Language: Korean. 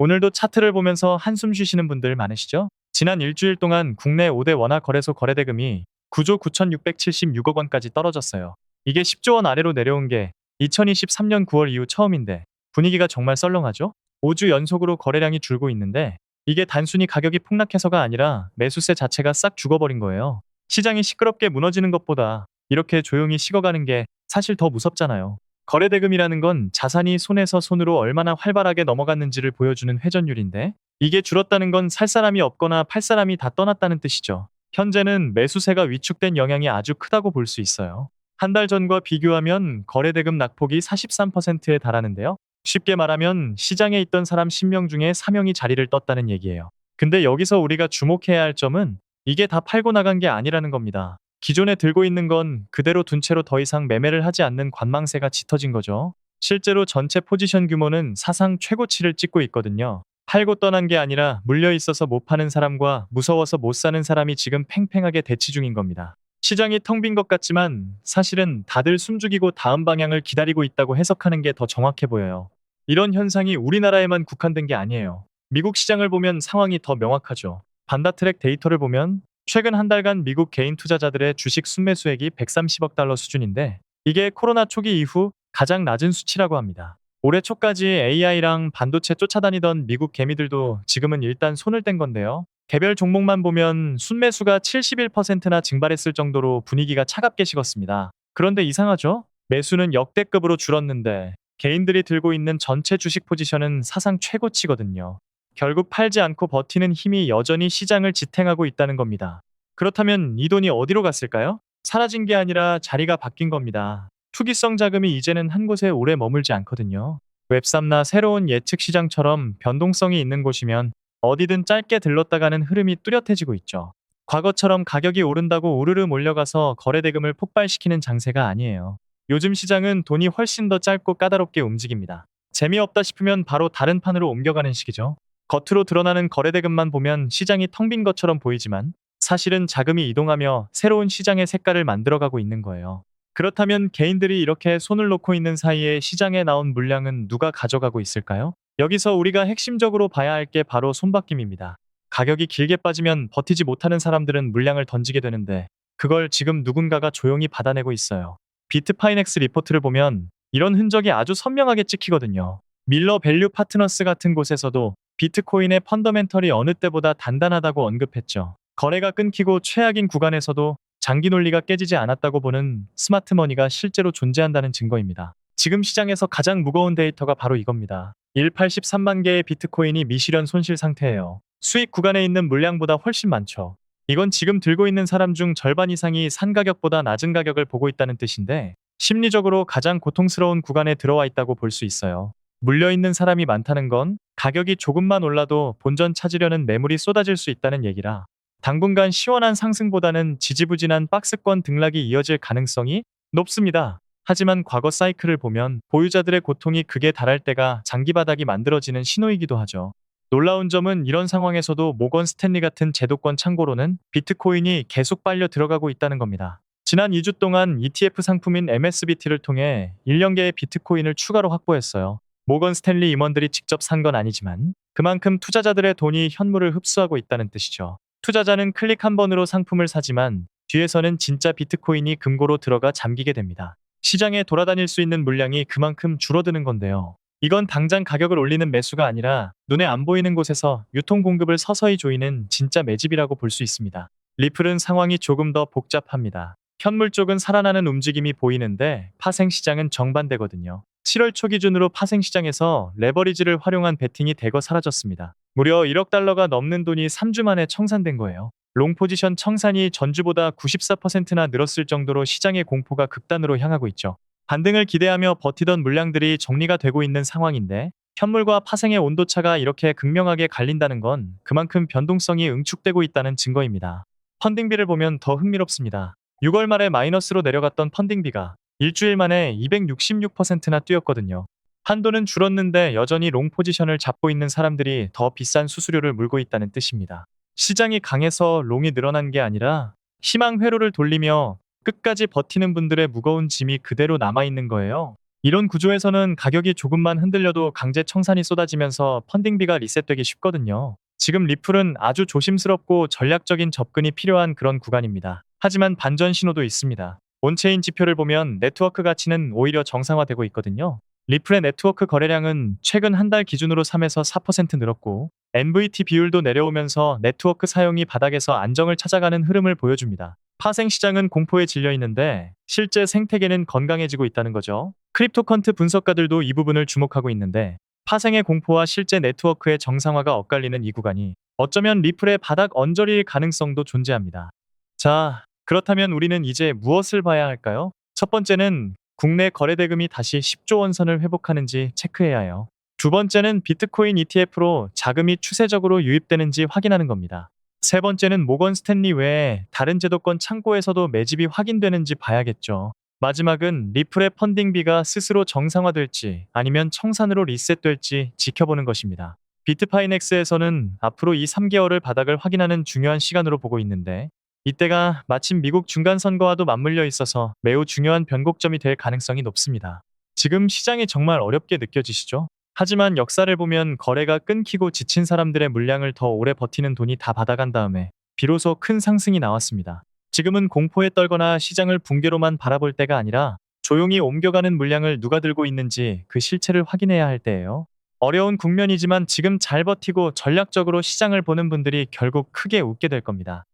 오늘도 차트를 보면서 한숨 쉬시는 분들 많으시죠? 지난 일주일 동안 국내 5대 원화 거래소 거래대금이 9조 9,676억 원까지 떨어졌어요. 이게 10조 원 아래로 내려온 게 2023년 9월 이후 처음인데 분위기가 정말 썰렁하죠? 5주 연속으로 거래량이 줄고 있는데 이게 단순히 가격이 폭락해서가 아니라 매수세 자체가 싹 죽어버린 거예요. 시장이 시끄럽게 무너지는 것보다 이렇게 조용히 식어가는 게 사실 더 무섭잖아요. 거래대금이라는 건 자산이 손에서 손으로 얼마나 활발하게 넘어갔는지를 보여주는 회전율인데 이게 줄었다는 건 살 사람이 없거나 팔 사람이 다 떠났다는 뜻이죠. 현재는 매수세가 위축된 영향이 아주 크다고 볼 수 있어요. 한 달 전과 비교하면 거래대금 낙폭이 43%에 달하는데요. 쉽게 말하면 시장에 있던 사람 10명 중에 4명이 자리를 떴다는 얘기예요. 근데 여기서 우리가 주목해야 할 점은 이게 다 팔고 나간 게 아니라는 겁니다. 기존에 들고 있는 건 그대로 둔 채로 더 이상 매매를 하지 않는 관망세가 짙어진 거죠. 실제로 전체 포지션 규모는 사상 최고치를 찍고 있거든요. 팔고 떠난 게 아니라 물려 있어서 못 파는 사람과 무서워서 못 사는 사람이 지금 팽팽하게 대치 중인 겁니다. 시장이 텅 빈 것 같지만 사실은 다들 숨죽이고 다음 방향을 기다리고 있다고 해석하는 게 더 정확해 보여요. 이런 현상이 우리나라에만 국한된 게 아니에요. 미국 시장을 보면 상황이 더 명확하죠. 반다트랙 데이터를 보면 최근 한 달간 미국 개인 투자자들의 주식 순매수액이 130억 달러 수준인데 이게 코로나 초기 이후 가장 낮은 수치라고 합니다. 올해 초까지 AI랑 반도체 쫓아다니던 미국 개미들도 지금은 일단 손을 뗀 건데요. 개별 종목만 보면 순매수가 71%나 증발했을 정도로 분위기가 차갑게 식었습니다. 그런데 이상하죠? 매수는 역대급으로 줄었는데 개인들이 들고 있는 전체 주식 포지션은 사상 최고치거든요. 결국 팔지 않고 버티는 힘이 여전히 시장을 지탱하고 있다는 겁니다. 그렇다면 이 돈이 어디로 갔을까요? 사라진 게 아니라 자리가 바뀐 겁니다. 투기성 자금이 이제는 한 곳에 오래 머물지 않거든요. 웹3나 새로운 예측 시장처럼 변동성이 있는 곳이면 어디든 짧게 들렀다가는 흐름이 뚜렷해지고 있죠. 과거처럼 가격이 오른다고 우르르 몰려가서 거래대금을 폭발시키는 장세가 아니에요. 요즘 시장은 돈이 훨씬 더 짧고 까다롭게 움직입니다. 재미없다 싶으면 바로 다른 판으로 옮겨가는 시기죠. 겉으로 드러나는 거래대금만 보면 시장이 텅 빈 것처럼 보이지만 사실은 자금이 이동하며 새로운 시장의 색깔을 만들어가고 있는 거예요. 그렇다면 개인들이 이렇게 손을 놓고 있는 사이에 시장에 나온 물량은 누가 가져가고 있을까요? 여기서 우리가 핵심적으로 봐야 할 게 바로 손바뀜입니다. 가격이 길게 빠지면 버티지 못하는 사람들은 물량을 던지게 되는데 그걸 지금 누군가가 조용히 받아내고 있어요. 비트파이넥스 리포트를 보면 이런 흔적이 아주 선명하게 찍히거든요. 밀러 밸류 파트너스 같은 곳에서도 비트코인의 펀더멘털이 어느 때보다 단단하다고 언급했죠. 거래가 끊기고 최악인 구간에서도 장기 논리가 깨지지 않았다고 보는 스마트머니가 실제로 존재한다는 증거입니다. 지금 시장에서 가장 무거운 데이터가 바로 이겁니다. 183만 개의 비트코인이 미실현 손실 상태예요. 수익 구간에 있는 물량보다 훨씬 많죠. 이건 지금 들고 있는 사람 중 절반 이상이 산 가격보다 낮은 가격을 보고 있다는 뜻인데 심리적으로 가장 고통스러운 구간에 들어와 있다고 볼 수 있어요. 물려있는 사람이 많다는 건 가격이 조금만 올라도 본전 찾으려는 매물이 쏟아질 수 있다는 얘기라 당분간 시원한 상승보다는 지지부진한 박스권 등락이 이어질 가능성이 높습니다. 하지만 과거 사이클을 보면 보유자들의 고통이 극에 달할 때가 장기 바닥이 만들어지는 신호이기도 하죠. 놀라운 점은 이런 상황에서도 모건 스탠리 같은 제도권 창고로는 비트코인이 계속 빨려 들어가고 있다는 겁니다. 지난 2주 동안 ETF 상품인 MSBT를 통해 1년계의 비트코인을 추가로 확보했어요. 모건 스탠리 임원들이 직접 산 건 아니지만 그만큼 투자자들의 돈이 현물을 흡수하고 있다는 뜻이죠. 투자자는 클릭 한 번으로 상품을 사지만 뒤에서는 진짜 비트코인이 금고로 들어가 잠기게 됩니다. 시장에 돌아다닐 수 있는 물량이 그만큼 줄어드는 건데요. 이건 당장 가격을 올리는 매수가 아니라 눈에 안 보이는 곳에서 유통 공급을 서서히 조이는 진짜 매집이라고 볼 수 있습니다. 리플은 상황이 조금 더 복잡합니다. 현물 쪽은 살아나는 움직임이 보이는데 파생시장은 정반대거든요. 7월 초 기준으로 파생시장에서 레버리지를 활용한 베팅이 대거 사라졌습니다. 무려 1억 달러가 넘는 돈이 3주 만에 청산된 거예요. 롱 포지션 청산이 전주보다 94%나 늘었을 정도로 시장의 공포가 극단으로 향하고 있죠. 반등을 기대하며 버티던 물량들이 정리가 되고 있는 상황인데 현물과 파생의 온도차가 이렇게 극명하게 갈린다는 건 그만큼 변동성이 응축되고 있다는 증거입니다. 펀딩비를 보면 더 흥미롭습니다. 6월 말에 마이너스로 내려갔던 펀딩비가 일주일 만에 266%나 뛰었거든요. 한도는 줄었는데 여전히 롱 포지션을 잡고 있는 사람들이 더 비싼 수수료를 물고 있다는 뜻입니다. 시장이 강해서 롱이 늘어난 게 아니라 희망 회로를 돌리며 끝까지 버티는 분들의 무거운 짐이 그대로 남아있는 거예요. 이런 구조에서는 가격이 조금만 흔들려도 강제 청산이 쏟아지면서 펀딩비가 리셋되기 쉽거든요. 지금 리플은 아주 조심스럽고 전략적인 접근이 필요한 그런 구간입니다. 하지만 반전 신호도 있습니다. 온체인 지표를 보면 네트워크 가치는 오히려 정상화되고 있거든요. 리플의 네트워크 거래량은 최근 한 달 기준으로 3에서 4% 늘었고 NVT 비율도 내려오면서 네트워크 사용이 바닥에서 안정을 찾아가는 흐름을 보여줍니다. 파생 시장은 공포에 질려 있는데 실제 생태계는 건강해지고 있다는 거죠. 크립토컨트 분석가들도 이 부분을 주목하고 있는데 파생의 공포와 실제 네트워크의 정상화가 엇갈리는 이 구간이 어쩌면 리플의 바닥 언저리일 가능성도 존재합니다. 자, 그렇다면 우리는 이제 무엇을 봐야 할까요? 첫 번째는 국내 거래 대금이 다시 10조 원 선을 회복하는지 체크해야 해요. 두 번째는 비트코인 ETF로 자금이 추세적으로 유입되는지 확인하는 겁니다. 세 번째는 모건 스탠리 외에 다른 제도권 창고에서도 매집이 확인되는지 봐야겠죠. 마지막은 리플의 펀딩비가 스스로 정상화될지 아니면 청산으로 리셋될지 지켜보는 것입니다. 비트파이넥스에서는 앞으로 이 3개월을 바닥을 확인하는 중요한 시간으로 보고 있는데 이때가 마침 미국 중간선거와도 맞물려 있어서 매우 중요한 변곡점이 될 가능성이 높습니다. 지금 시장이 정말 어렵게 느껴지시죠? 하지만 역사를 보면 거래가 끊기고 지친 사람들의 물량을 더 오래 버티는 돈이 다 받아간 다음에 비로소 큰 상승이 나왔습니다. 지금은 공포에 떨거나 시장을 붕괴로만 바라볼 때가 아니라 조용히 옮겨가는 물량을 누가 들고 있는지 그 실체를 확인해야 할 때예요. 어려운 국면이지만 지금 잘 버티고 전략적으로 시장을 보는 분들이 결국 크게 웃게 될 겁니다.